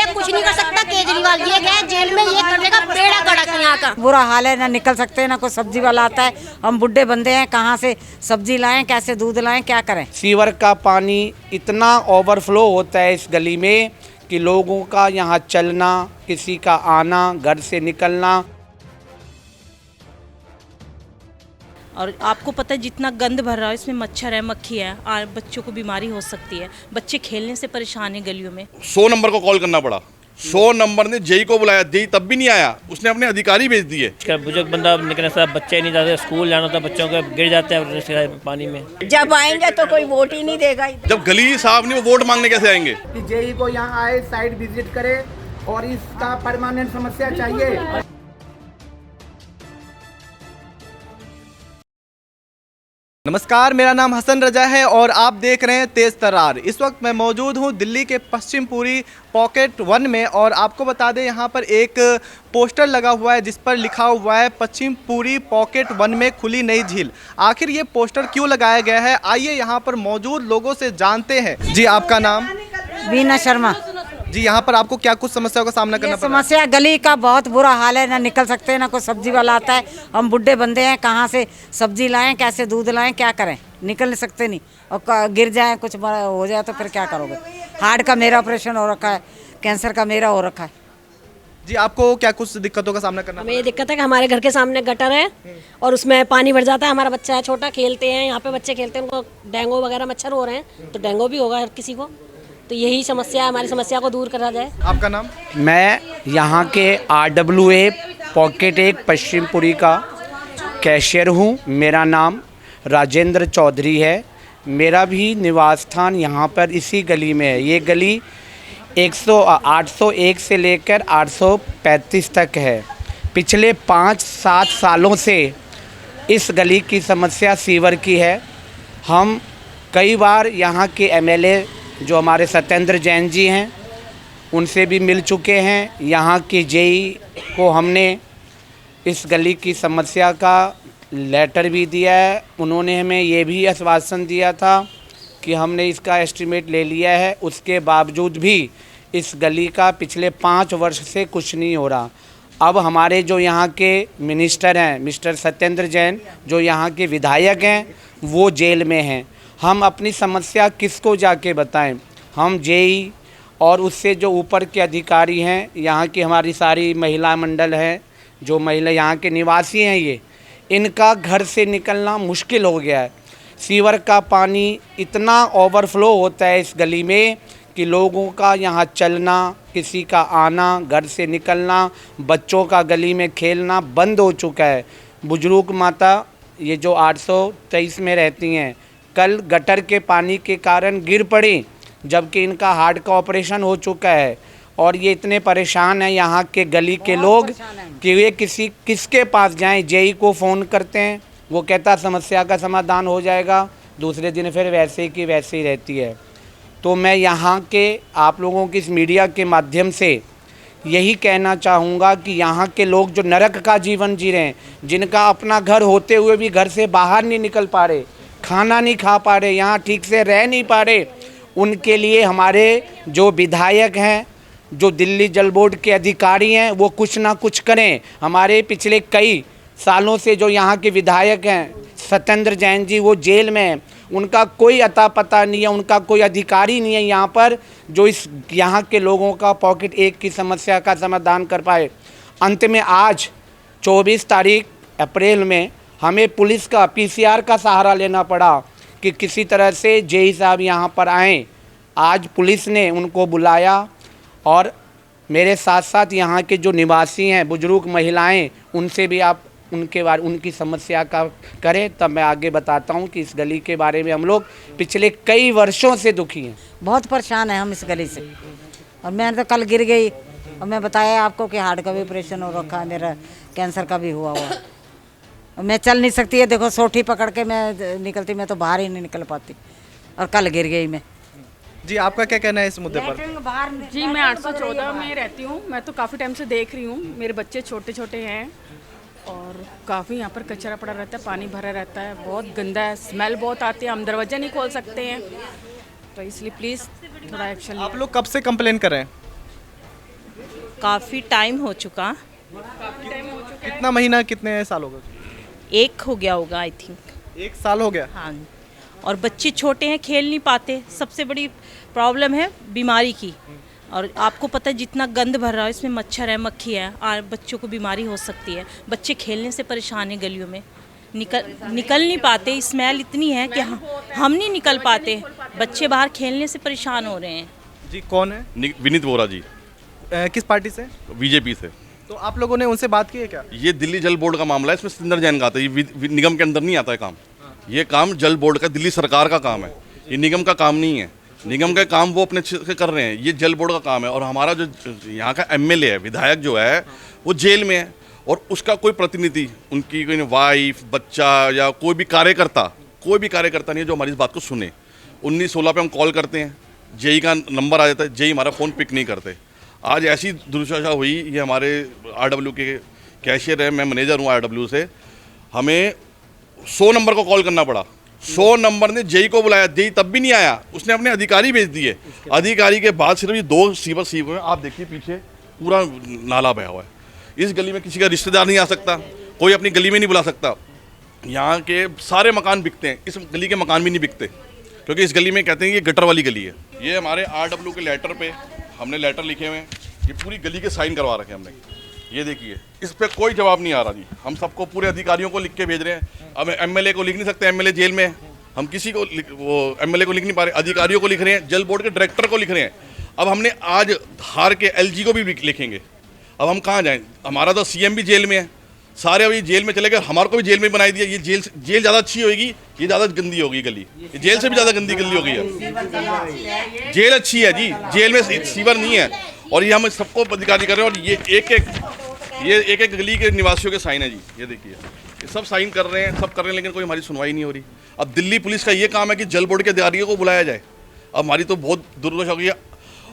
कुछ नहीं कर सकता। केजरीवाल ये गए जेल में, ये करने का बेड़ा गर्क यहाँ का। बुरा हाल है, ना निकल सकते हैं, ना कोई सब्जी वाला आता है। हम बुढ़े बंदे हैं, कहाँ से सब्जी लाएं, कैसे दूध लाएं, क्या करें। सीवर का पानी इतना ओवरफ्लो होता है इस गली में कि लोगों का यहाँ चलना, किसी का आना, घर से निकलना। और आपको पता है जितना गंद भर रहा है इसमें मच्छर है, मक्खी है, बच्चों को बीमारी हो सकती है। बच्चे खेलने से परेशान है गलियों में। 100 नंबर को कॉल करना पड़ा। 100 नंबर ने जेई को बुलाया, जेई तब भी नहीं आया, उसने अपने अधिकारी भेज दिए। बुजुर्ग बंदा निकलने से बच्चे नहीं जाते, स्कूल जाना होता, बच्चों के गिर जाते हैं पानी में। जब आएंगे तो कोई वोट ही नहीं देगा। जब गली साहब नहीं, वो वोट मांगने कैसे आएंगे? कि जेई को यहाँ आए, साइट विजिट करे और इसका परमानेंट समस्या चाहिए। नमस्कार, मेरा नाम हसन रजा है और आप देख रहे हैं तेज तर्रार। इस वक्त मैं मौजूद हूं दिल्ली के पश्चिम पुरी पॉकेट 1 में और आपको बता दें यहां पर एक पोस्टर लगा हुआ है जिस पर लिखा हुआ है पश्चिम पुरी पॉकेट 1 में खुली नई झील। आखिर ये पोस्टर क्यों लगाया गया है, आइए यहां पर मौजूद लोगों से जानते हैं। जी, आपका नाम? बीना शर्मा। जी, यहाँ पर आपको क्या कुछ समस्याओं का सामना करना पड़ा? समस्या गली का बहुत बुरा हाल है, ना निकल सकते हैं, ना कोई सब्जी वाला आता है। हम बुढ़े बंदे हैं, कहाँ से सब्जी लाएं, कैसे दूध लाएं, क्या करें। निकल नहीं सकते नहीं, और गिर जाए, कुछ हो जाए तो फिर क्या करोगे। हार्ट का मेरा ऑपरेशन हो रखा है, कैंसर का मेरा हो रखा है। जी, आपको क्या कुछ दिक्कतों का सामना करना? हमें ये दिक्कत है कि हमारे घर के सामने गटर है और उसमें पानी भर जाता है। हमारा बच्चा है छोटा, खेलते हैं यहाँ पे, बच्चे खेलते हैं, उनको डेंगू वगैरह मच्छर हो रहे हैं, तो डेंगू भी होगा हर किसी को। तो यही समस्या है, हमारी समस्या को दूर करा जाए। आपका नाम? मैं यहाँ के RWA पॉकेट 1 पश्चिमपुरी का कैशियर हूँ। मेरा नाम राजेंद्र चौधरी है। मेरा भी निवास स्थान यहाँ पर इसी गली में है। ये गली 801 से लेकर 835 तक है। पिछले 5-7 सालों से इस गली की समस्या सीवर की है। हम कई बार यहाँ के MLA जो हमारे सत्येंद्र जैन जी हैं उनसे भी मिल चुके हैं। यहाँ की जेई को हमने इस गली की समस्या का लेटर भी दिया है। उन्होंने हमें ये भी आश्वासन दिया था कि हमने इसका एस्टीमेट ले लिया है। उसके बावजूद भी इस गली का पिछले 5 वर्ष से कुछ नहीं हो रहा। अब हमारे जो यहाँ के मिनिस्टर हैं, मिस्टर सत्येंद्र जैन, जो यहाँ के विधायक हैं, वो जेल में हैं। हम अपनी समस्या किसको जाके बताएं। हम जेई और उससे जो ऊपर के अधिकारी हैं, यहाँ की हमारी सारी महिला मंडल हैं, जो महिला यहाँ के निवासी हैं, ये इनका घर से निकलना मुश्किल हो गया है। सीवर का पानी इतना ओवरफ्लो होता है इस गली में कि लोगों का यहाँ चलना, किसी का आना, घर से निकलना, बच्चों का गली में खेलना बंद हो चुका है। बुजुर्ग माता ये जो 823 में रहती हैं, कल गटर के पानी के कारण गिर पड़ी, जबकि इनका हार्ट का ऑपरेशन हो चुका है। और ये इतने परेशान हैं यहाँ के गली के लोग कि वे किसके पास जाएं। जेई को फ़ोन करते हैं, वो कहता समस्या का समाधान हो जाएगा, दूसरे दिन फिर वैसे की वैसे ही रहती है। तो मैं यहाँ के आप लोगों की इस मीडिया के माध्यम से यही कहना चाहूँगा कि यहाँ के लोग जो नरक का जीवन जी रहे हैं, जिनका अपना घर होते हुए भी घर से बाहर नहीं निकल पा रहे, खाना नहीं खा पा रहे, यहाँ ठीक से रह नहीं पा रहे, उनके लिए हमारे जो विधायक हैं, जो दिल्ली जल बोर्ड के अधिकारी हैं, वो कुछ ना कुछ करें। हमारे पिछले कई सालों से जो यहाँ के विधायक हैं, सत्येंद्र जैन जी, वो जेल में हैं। उनका कोई अता पता नहीं है, उनका कोई अधिकारी नहीं है यहाँ पर जो इस यहाँ के लोगों का पॉकेट 1 की समस्या का समाधान कर पाए। अंत में आज 24 तारीख अप्रैल में हमें पुलिस का PCR का सहारा लेना पड़ा कि किसी तरह से जेई साहब यहाँ पर आएँ। आज पुलिस ने उनको बुलाया और मेरे साथ साथ यहाँ के जो निवासी हैं, बुजुर्ग महिलाएं, उनसे भी आप उनकी समस्या का करें, तब मैं आगे बताता हूँ कि इस गली के बारे में हम लोग पिछले कई वर्षों से दुखी हैं। बहुत परेशान है हम इस गली से। और मैं तो कल गिर गई और मैं बताया आपको कि हार्ट का भी ऑपरेशन हो रखा है, मेरा कैंसर का भी हुआ है। मैं चल नहीं सकती है, देखो सोठी पकड़ के मैं निकलती, मैं तो बाहर ही नहीं निकल पाती और कल गिर गई मैं। जी, आपका क्या कहना है इस मुद्दे पर? जी, मैं 814 में रहती हूँ। मैं तो काफ़ी टाइम से देख रही हूँ, मेरे बच्चे छोटे छोटे हैं और काफ़ी यहाँ पर कचरा पड़ा रहता है, पानी भरा रहता है, बहुत गंदा है, स्मेल बहुत आती है, हम दरवाज़ा नहीं खोल सकते हैं। तो इसलिए प्लीज़ थोड़ा एक्शन। आप लोग कब से कंप्लेन कर रहे हैं? काफ़ी टाइम हो चुका, कितना महीना कितने साल हो गए? एक हो गया होगा आई थिंक। 1 साल हो गया। हाँ, और बच्चे छोटे हैं, खेल नहीं पाते। सबसे बड़ी प्रॉब्लम है बीमारी की। और आपको पता है जितना गंद भर रहा है, इसमें मच्छर है, मक्खी है, और बच्चों को बीमारी हो सकती है। बच्चे खेलने से परेशान हैं, गलियों में निकल नहीं पाते। स्मेल इतनी है कि हम नहीं निकल पाते। बच्चे बाहर खेलने से परेशान हो रहे हैं। जी कौन है? विनीत बोरा जी, किस पार्टी से? बीजेपी से। तो आप लोगों ने उनसे बात की है क्या? ये दिल्ली जल बोर्ड का मामला है, इसमें सतिंदर जैन का आता है। ये निगम के अंदर नहीं आता है काम। ये काम जल बोर्ड का, दिल्ली सरकार का काम है, ये निगम का काम नहीं है। निगम का काम वो अपने से कर रहे हैं, ये जल बोर्ड का काम है। और हमारा जो यहाँ का एमएलए है, विधायक जो है, वो जेल में है, और उसका कोई प्रतिनिधि, उनकी कोई वाइफ, बच्चा या कोई भी कार्यकर्ता नहीं है जो हमारी इस बात को सुने। 19-16 पे हम कॉल करते हैं, जेई का नंबर आ जाता है, जेई हमारा फ़ोन पिक नहीं करते। आज ऐसी दुर्दशा हुई, ये हमारे आरडब्ल्यू के कैशियर है, मैं मैनेजर हूँ आरडब्ल्यू से, हमें 100 नंबर को कॉल करना पड़ा। 100 नंबर ने जेई को बुलाया, जेई तब भी नहीं आया, उसने अपने अधिकारी भेज दिए। अधिकारी के बाद सिर्फ ये 2 सीवर सीवर में, आप देखिए पीछे पूरा नाला बहा हुआ है। इस गली में किसी का रिश्तेदार नहीं आ सकता, कोई अपनी गली में नहीं बुला सकता। यहाँ के सारे मकान बिकते हैं, इस गली के मकान भी नहीं बिकते, क्योंकि इस गली में कहते हैं ये गटर वाली गली है। ये हमारे आरडब्ल्यू के लेटर पे हमने लेटर लिखे हुए हैं, ये पूरी गली के साइन करवा रखे हमने। ये देखिए, इस पर कोई जवाब नहीं आ रहा जी। हम सबको पूरे अधिकारियों को लिख के भेज रहे हैं। अब एमएलए को लिख नहीं सकते, एमएलए जेल में है, हम किसी को वो एमएलए को लिख नहीं पा रहे, अधिकारियों को लिख रहे हैं, जल बोर्ड के डायरेक्टर को लिख रहे हैं। अब हमने आज हार के एलजी को भी लिखेंगे। अब हम कहाँ जाएँ? हमारा तो सीएम भी जेल में है, सारे अभी जेल में चले गए, हमारे को भी जेल में बनाई दिया। ये जेल ज़्यादा अच्छी होगी, ये ज़्यादा गंदी होगी गली, ये जेल से भी ज़्यादा गंदी गली हो गई है। जेल अच्छी है जी, जेल में सीवर नहीं है, और ये हम सबको अधिकारी कर रहे हैं। और ये एक एक गली के निवासियों के साइन है जी, ये देखिए, ये सब साइन कर रहे हैं, सब कर रहे हैं, लेकिन कोई हमारी सुनवाई नहीं हो रही। अब दिल्ली पुलिस का ये काम है कि जल बोर्ड के अधिकारियों को बुलाया जाए। अब हमारी तो बहुत दुर्दशा हो गई है,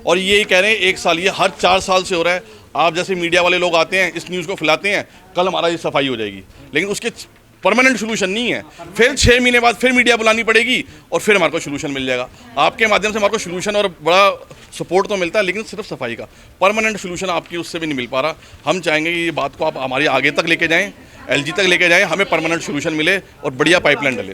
और ये कह रहे हैं 1 साल, ये हर 4 साल से हो रहा है। आप जैसे मीडिया वाले लोग आते हैं, इस न्यूज़ को फैलाते हैं, कल हमारा ये सफाई हो जाएगी, लेकिन उसके परमानेंट सोल्यूशन नहीं है। फिर 6 महीने बाद फिर मीडिया बुलानी पड़ेगी, और फिर हमारे को सोल्यूशन मिल जाएगा। आपके माध्यम से हमारे को सोल्यूशन और बड़ा सपोर्ट तो मिलता है, लेकिन सिर्फ सफाई का परमानेंट सोल्यूशन आपकी उससे भी नहीं मिल पा रहा। हम चाहेंगे कि ये बात को आप हमारी आगे तक लेके जाएँ, एलजी तक लेके जाएँ, हमें परमानेंट सोल्यूशन मिले और बढ़िया पाइपलाइन डले।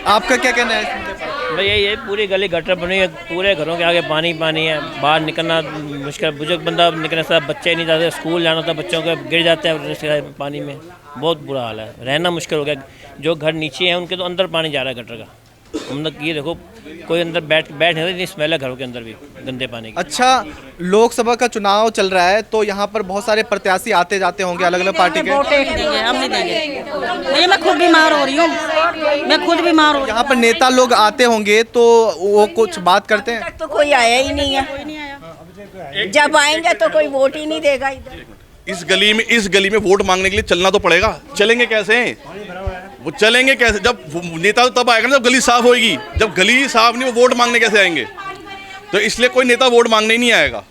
आपका क्या कहना है? भाई ये पूरी गली गटर बनी है, पूरे घरों के आगे पानी है, बाहर निकलना मुश्किल, बुजुर्ग बंदा निकलने से, बच्चे नहीं जाते, स्कूल जाना होता बच्चों के गिर जाते हैं पानी में। बहुत बुरा हाल है, रहना मुश्किल हो गया। जो घर नीचे हैं उनके तो अंदर पानी जा रहा है गटर का। हम लोग ये देखो, कोई अंदर बैठ नहीं, इतनी स्मेल है घरों के अंदर भी गंदे पानी की। अच्छा, लोकसभा का चुनाव चल रहा है, तो यहाँ पर बहुत सारे प्रत्याशी आते जाते होंगे अलग अलग पार्टी के। हम नहीं देंगे, मैं खुद बीमार हो रही हूँ, यहाँ पर नेता लोग आते होंगे तो वो कुछ बात करते हैं? तो कोई आया ही नहीं है, जब आएंगे तो कोई वोट ही नहीं देगा इधर। इस गली में वोट मांगने के लिए चलना तो पड़ेगा। चलेंगे कैसे? वो चलेंगे कैसे? जब नेता तो तब आएगा ना जब गली साफ होगी। जब गली साफ नहीं, वो वोट मांगने कैसे आएंगे? तो इसलिए कोई नेता वोट मांगने ही नहीं आएगा।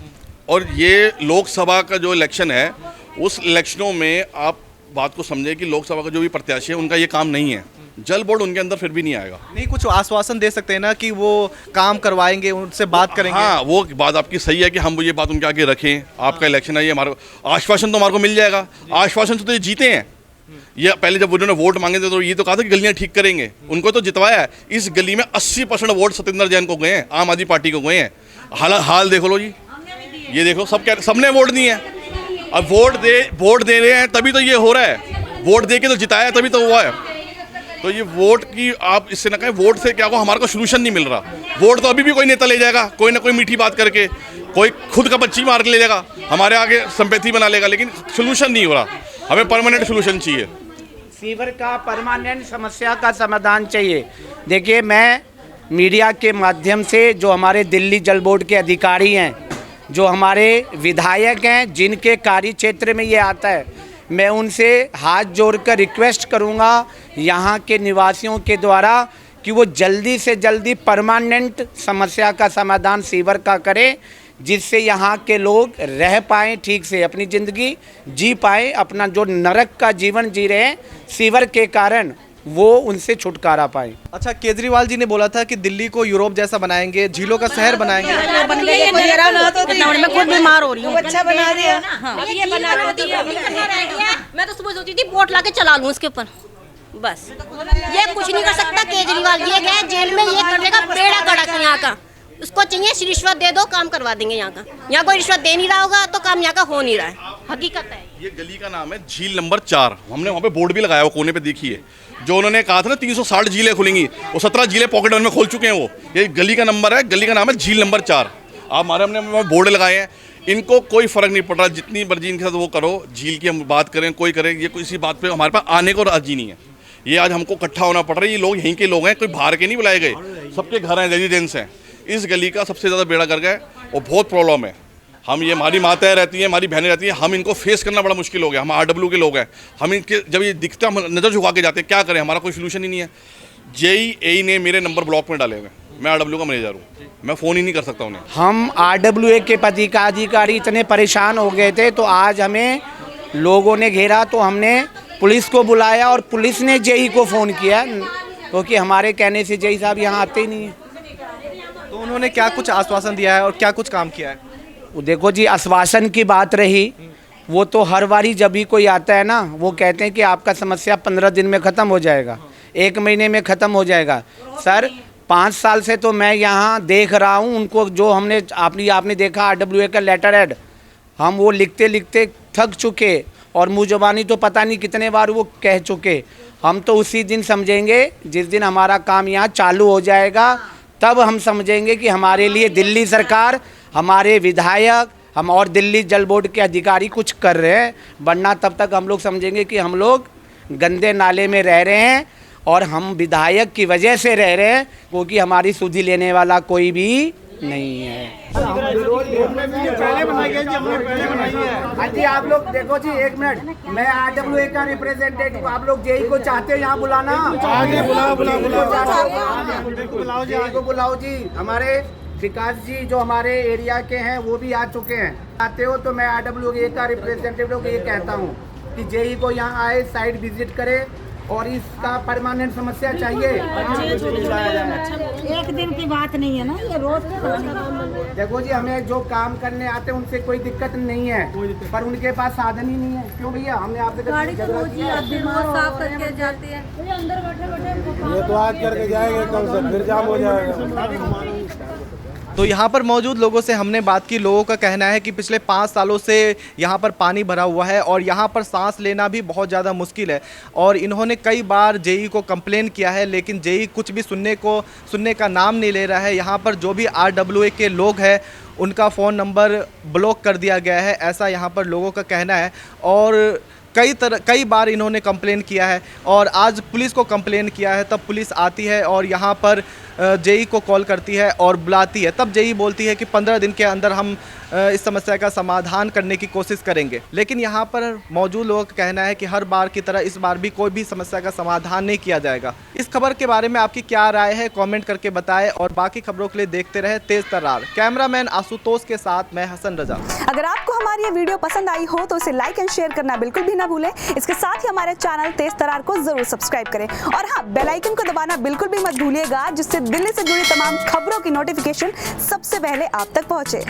और ये लोकसभा का जो इलेक्शन है, उस इलेक्शनों में आप बात को समझें कि लोकसभा का जो भी प्रत्याशी है, उनका ये काम नहीं है। जल बोर्ड उनके अंदर फिर भी नहीं आएगा। नहीं, कुछ आश्वासन दे सकते हैं ना कि वो काम करवाएंगे, उनसे बात करेंगे। हाँ, वो बात आपकी सही है कि हम ये बात उनके आगे रखें। आपका इलेक्शन है, ये हमारा आश्वासन तो हमारे को मिल जाएगा। आश्वासन से तो ये जीते हैं। ये पहले जब उन्होंने वोट मांगे थे तो ये तो कहा था कि गलियां ठीक करेंगे, उनको तो जितवाया है। इस गली में 80% वोट सतिंदर जैन को गए हैं, आम आदमी पार्टी को गए हैं। हाल देखो लो जी, ये देखो, सबने वोट दिए हैं। अब वोट दे रहे हैं तभी तो ये हो रहा है। वोट दे के तो जिताया तभी तो हुआ है। तो ये वोट की आप इससे ना कहें, वोट से क्या हो, हमारे को सोल्यूशन नहीं मिल रहा। वोट तो अभी भी कोई नेता ले जाएगा, कोई ना कोई मीठी बात करके, कोई खुद का बच्ची मार के ले जाएगा, हमारे आगे संपत्ति बना लेगा, लेकिन सोल्यूशन नहीं हो रहा। हमें परमानेंट सोल्यूशन चाहिए। सीवर का परमानेंट समस्या का समाधान चाहिए। देखिए, मैं मीडिया के माध्यम से जो हमारे दिल्ली जल बोर्ड के अधिकारी हैं, जो हमारे विधायक हैं, जिनके कार्य क्षेत्र में ये आता है, मैं उनसे हाथ जोड़कर रिक्वेस्ट करूंगा यहाँ के निवासियों के द्वारा कि वो जल्दी से जल्दी परमानेंट समस्या का समाधान सीवर का करें, जिससे यहाँ के लोग रह पाएँ, ठीक से अपनी ज़िंदगी जी पाएँ। अपना जो नरक का जीवन जी रहे हैं सीवर के कारण, वो उनसे छुटकारा पाए। अच्छा, केजरीवाल जी ने बोला था कि दिल्ली को यूरोप जैसा बनाएंगे, झीलों का शहर बनाएंगे। मैं खुद बीमार हो रही हूँ। अच्छा बना दिया। मैं तो सुबह सोची थी वोट ला के चला लूँ इसके ऊपर, बस। ये कुछ नहीं कर सकता केजरीवाल जी, गए जेल में, ये करने का बेड़ा गड़क यहाँ का। उसको चाहिए रिश्वत दे दो, काम करवा देंगे यहाँ का। यहाँ कोई रिश्वत दे नहीं रहा होगा तो काम यहाँ का हो नहीं रहा है, हकीकत है। ये गली का नाम है झील नंबर 4। हमने वहाँ पे बोर्ड भी लगाया, वो कोने पे देखिए। जो उन्होंने कहा था ना 360 झीलें खुलेंगी, वो 17 झीलें पॉकेट वन में खोल चुके हैं वो। ये गली का नंबर है, गली का नाम है झील नंबर 4। आप हमारे हमने बोर्ड लगाए हैं, इनको कोई फर्क नहीं पड़ रहा। जितनी मर्जी इनके साथ वो करो, झील की हम बात करें, कोई करे, ये किसी बात पे हमारे पास आने को राजी नहीं है। ये आज हमको इकट्ठा होना पड़ रहा है। ये लोग यहीं के लोग हैं, कोई बाहर के नहीं बुलाए गए, सबके घर हैं, रेजिडेंस हैं। इस गली का सबसे ज़्यादा बेड़ा कर गया और बहुत प्रॉब्लम है। हम ये हमारी माताएं रहती हैं, हमारी बहनें रहती हैं, हम इनको फेस करना बड़ा मुश्किल हो गया। हम RW के लोग हैं, हम इनके जब ये दिखते हैं हम नज़र झुका के जाते हैं। क्या करें, हमारा कोई सोल्यूशन ही नहीं है। JEE ने मेरे नंबर ब्लॉक में डाले हुए, मैं RW का मैनेजर हूँ, मैं फ़ोन ही नहीं कर सकता उन्हें। हम RWA के पदाधिकारी इतने परेशान हो गए थे, तो आज हमें लोगों ने घेरा, तो हमने पुलिस को बुलाया और पुलिस ने JEE को फ़ोन किया, क्योंकि हमारे कहने से JEE साहब यहाँ आते ही नहीं हैं। तो उन्होंने क्या कुछ आश्वासन दिया है और क्या कुछ काम किया है? वो देखो जी, आश्वासन की बात रही, वो तो हर बारी जब भी कोई आता है ना, वो कहते हैं कि आपका समस्या 15 दिन में ख़त्म हो जाएगा, 1 महीने में ख़त्म हो जाएगा। सर 5 साल से तो मैं यहाँ देख रहा हूँ उनको, जो हमने आपने देखा RWA का लेटर हेड, हम वो लिखते लिखते थक चुके और मुँह ज़बानी तो पता नहीं कितने बार वो कह चुके। हम तो उसी दिन समझेंगे जिस दिन हमारा काम यहाँ चालू हो जाएगा, तब हम समझेंगे कि हमारे लिए दिल्ली सरकार, हमारे विधायक, हम और दिल्ली जल बोर्ड के अधिकारी कुछ कर रहे हैं। वरना तब तक हम लोग समझेंगे कि हम लोग गंदे नाले में रह रहे हैं और हम विधायक की वजह से रह रहे हैं, क्योंकि हमारी सुधि लेने वाला कोई भी नहीं है। जी आप लोग देखो जी, 1 मिनट, मैं RWA का रिप्रेजेंटेटिव, आप लोग JEE को चाहते हो यहाँ बुलाना? बुलाओ जी। हमारे विकास जी जो हमारे एरिया के हैं वो भी आ चुके हैं। आते हो तो मैं RWA का रिप्रेजेंटेटिव को ये कहता हूँ कि JEE को यहाँ आए, साइट विजिट करे और इसका परमानेंट समस्या चाहिए। एक दिन की बात नहीं है ना, ये रोज देखो जी, हमें जो काम करने आते हैं उनसे कोई दिक्कत नहीं है, पर उनके पास साधन ही नहीं है। क्यों भैया, हमने आपसे साफ करके जाती है, ये तो आज करके जाएंगे, कल से फिर जाम हो जाएगा। तो यहाँ पर मौजूद लोगों से हमने बात की। लोगों का कहना है कि पिछले 5 सालों से यहाँ पर पानी भरा हुआ है और यहाँ पर सांस लेना भी बहुत ज़्यादा मुश्किल है। और इन्होंने कई बार JEE को कंप्लेन किया है, लेकिन JEE कुछ भी सुनने का नाम नहीं ले रहा है। यहाँ पर जो भी RWA के लोग हैं उनका फ़ोन नंबर ब्लॉक कर दिया गया है, ऐसा यहाँ पर लोगों का कहना है। और कई बार इन्होंने कंप्लेन किया है और आज पुलिस को कंप्लेन किया है, तब पुलिस आती है और यहाँ पर JEE को कॉल करती है और बुलाती है। तब JEE बोलती है कि 15 दिन के अंदर हम इस समस्या का समाधान करने की कोशिश करेंगे। लेकिन यहाँ पर मौजूद लोगों का कहना है कि हर बार की तरह इस बार भी कोई भी समस्या का समाधान नहीं किया जाएगा। इस खबर के बारे में आपकी क्या राय है, कमेंट करके बताएं और बाकी खबरों के लिए देखते रहे तेज तर्रार। कैमरामैन आशुतोष के साथ मैं हसन रजा। अगर आपको हमारी ये वीडियो पसंद आई हो तो इसे लाइक एंड शेयर करना बिल्कुल भी ना भूलें। इसके साथ ही हमारे चैनल तेज तर्रार को जरूर सब्सक्राइब करें और हाँ, बेल आइकन को दबाना बिल्कुल भी मत भूलिएगा, जिससे दिल्ली से जुड़ी तमाम खबरों की नोटिफिकेशन सबसे पहले आप तक पहुंचे।